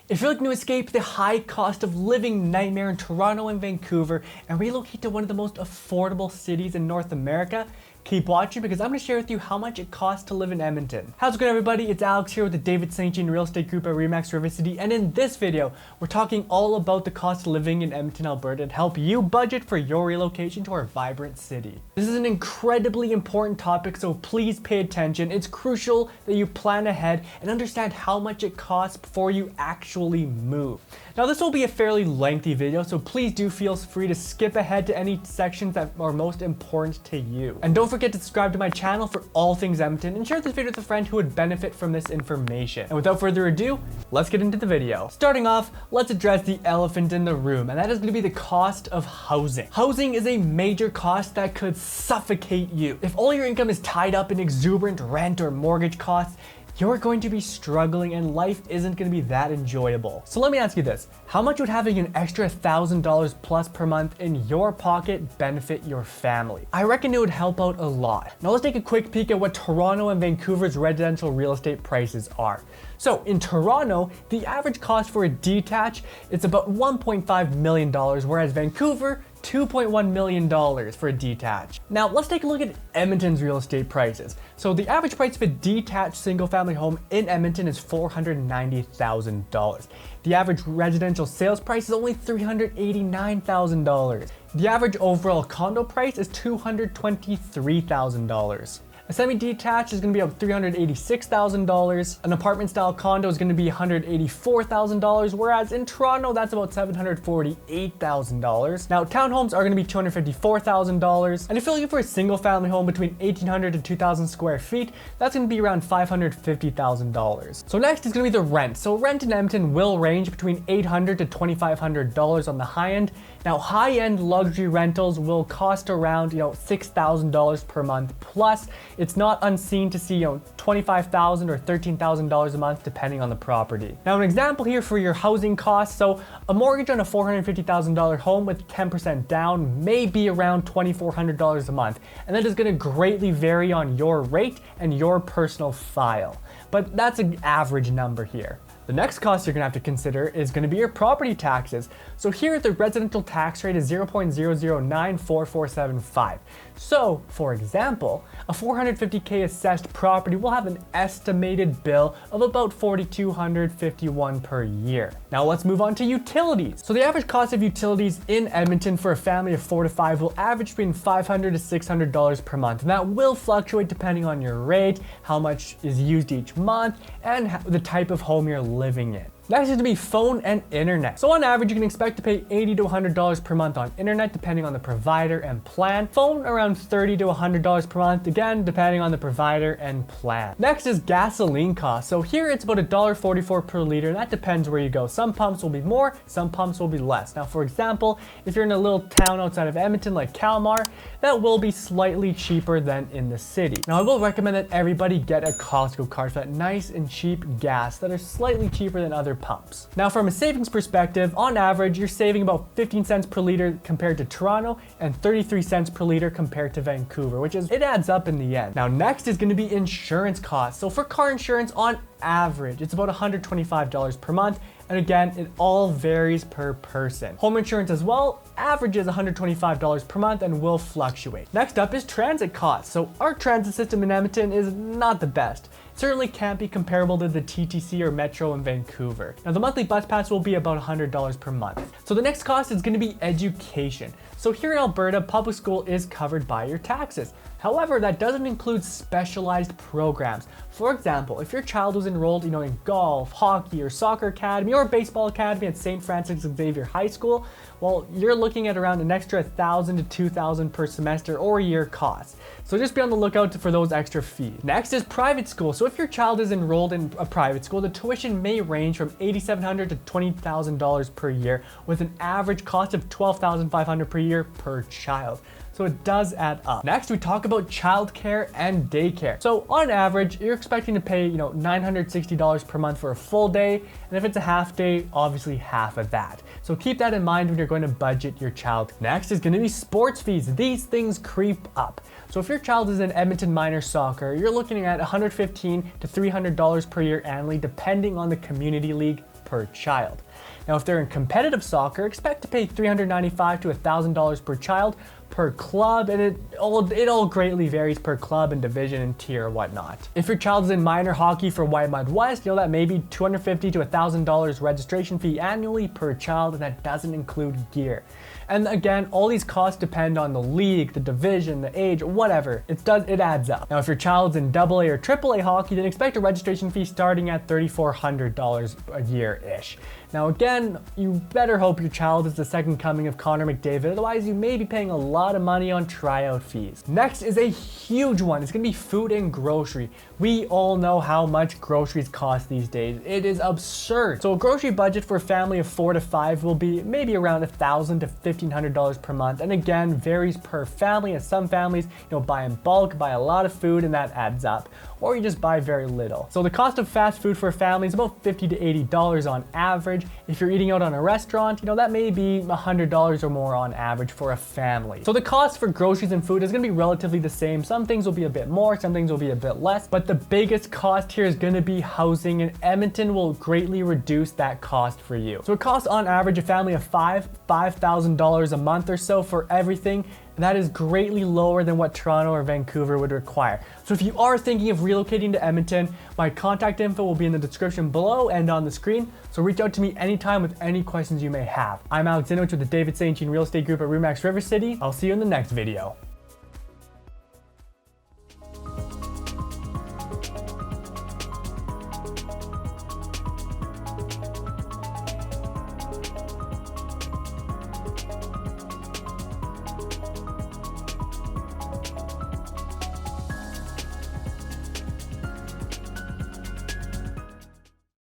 If you're looking to escape the high cost of living nightmare in Toronto and Vancouver and relocate to one of the most affordable cities in North America, keep watching because I'm going to share with you how much it costs to live in Edmonton. How's it going, everybody? It's Alex here with the David St. Jean Real Estate Group at Remax River City, and in this video, we're talking all about the cost of living in Edmonton, Alberta, and help you budget for your relocation to our vibrant city. This is an incredibly important topic, so please pay attention. It's crucial that you plan ahead and understand how much it costs before you actually move. Now, this will be a fairly lengthy video, so please do feel free to skip ahead to any sections that are most important to you. And don't forget to subscribe to my channel for all things Edmonton and share this video with a friend who would benefit from this information. And without further ado, let's get into the video. Starting off, let's address the elephant in the room, and that is going to be the cost of housing. Housing is a major cost that could suffocate you. If all your income is tied up in exuberant rent or mortgage costs, you're going to be struggling and life isn't going to be that enjoyable. So let me ask you this. How much would having an extra $1,000 plus per month in your pocket benefit your family? I reckon it would help out a lot. Now let's take a quick peek at what Toronto and Vancouver's residential real estate prices are. So in Toronto, the average cost for a detached is about $1.5 million, whereas Vancouver, $2.1 million for a detached. Now let's take a look at Edmonton's real estate prices. So the average price of a detached single family home in Edmonton is $490,000. The average residential sales price is only $389,000. The average overall condo price is $223,000. A semi-detached is going to be about $386,000. An apartment-style condo is going to be $184,000, whereas in Toronto, that's about $748,000. Now, townhomes are going to be $254,000, and if you're looking for a single-family home between 1,800 to 2,000 square feet, that's going to be around $550,000. So next is going to be the rent. So rent in Edmonton will range between $800 to $2,500 on the high end. Now, high-end luxury rentals will cost around, $6,000 per month plus. It's not unseen to see, $25,000 or $13,000 a month depending on the property. Now, an example here for your housing costs. So a mortgage on a $450,000 home with 10% down may be around $2,400 a month. And that is going to greatly vary on your rate and your personal file. But that's an average number here. The next cost you're going to have to consider is going to be your property taxes. So here the residential tax rate is 0.0094475. So, for example, a $450K assessed property will have an estimated bill of about $4,251 per year. Now let's move on to utilities. So the average cost of utilities in Edmonton for a family of 4 to 5 will average between $500 to $600 per month. And that will fluctuate depending on your rate, how much is used each month, and the type of home you're living in. Next is going to be phone and internet. So on average, you can expect to pay $80 to $100 per month on internet, depending on the provider and plan. Phone around $30 to $100 per month, again, depending on the provider and plan. Next is gasoline costs. So here it's about $1.44 per liter, and that depends where you go. Some pumps will be more, some pumps will be less. Now, for example, if you're in a little town outside of Edmonton like Kalmar, that will be slightly cheaper than in the city. Now, I will recommend that everybody get a Costco card for that nice and cheap gas that are slightly cheaper than other pumps. Now, from a savings perspective, on average, you're saving about 15 cents per liter compared to Toronto and 33 cents per liter compared to Vancouver, it adds up in the end. Now, next is going to be insurance costs. So for car insurance, on average, it's about $125 per month. And again, it all varies per person. Home insurance as well averages $125 per month and will fluctuate. Next up is transit costs. So our transit system in Edmonton is not the best. It certainly can't be comparable to the TTC or Metro in Vancouver. Now, the monthly bus pass will be about $100 per month. So the next cost is going to be education. So here in Alberta, public school is covered by your taxes. However, that doesn't include specialized programs. For example, if your child was enrolled, in golf, hockey, or soccer academy, or baseball academy at St. Francis Xavier High School, well, you're looking at around an extra $1,000 to $2,000 per semester or year cost. So just be on the lookout for those extra fees. Next is private school. So if your child is enrolled in a private school, the tuition may range from $8,700 to $20,000 per year, with an average cost of $12,500 per year per child. So it does add up. Next, we talk about childcare and daycare. So on average, you're expecting to pay, $960 per month for a full day. And if it's a half day, obviously half of that. So keep that in mind when you're going to budget your child. Next is going to be sports fees. These things creep up. So if your child is in Edmonton minor soccer, you're looking at $115 to $300 per year annually, depending on the community league per child. Now, if they're in competitive soccer, expect to pay $395 to $1,000 per child per club, and it all greatly varies per club and division and tier and whatnot. If your child is in minor hockey for White Mud West, that may be $250 to $1,000 registration fee annually per child, and that doesn't include gear. And again, all these costs depend on the league, the division, the age, whatever. It adds up. Now, if your child's in AA or AAA hockey, then expect a registration fee starting at $3,400 a year-ish. Now again, you better hope your child is the second coming of Connor McDavid, otherwise you may be paying a lot of money on tryout fees. Next is a huge one. It's gonna be food and grocery. We all know how much groceries cost these days. It is absurd. So a grocery budget for a family of 4 to 5 will be maybe around $1,000 to $1,500 per month. And again, varies per family, as some families, buy in bulk, buy a lot of food, and that adds up. Or you just buy very little. So the cost of fast food for a family is about $50 to $80 on average. If you're eating out on a restaurant, that may be $100 or more on average for a family. So the cost for groceries and food is gonna be relatively the same. Some things will be a bit more, some things will be a bit less, but the biggest cost here is gonna be housing, and Edmonton will greatly reduce that cost for you. So it costs on average a family of $5,000 a month or so for everything. That is greatly lower than what Toronto or Vancouver would require. So if you are thinking of relocating to Edmonton, my contact info will be in the description below and on the screen. So reach out to me anytime with any questions you may have. I'm Alex Inowich with the David St. Jean Real Estate Group at RE/MAX River City. I'll see you in the next video.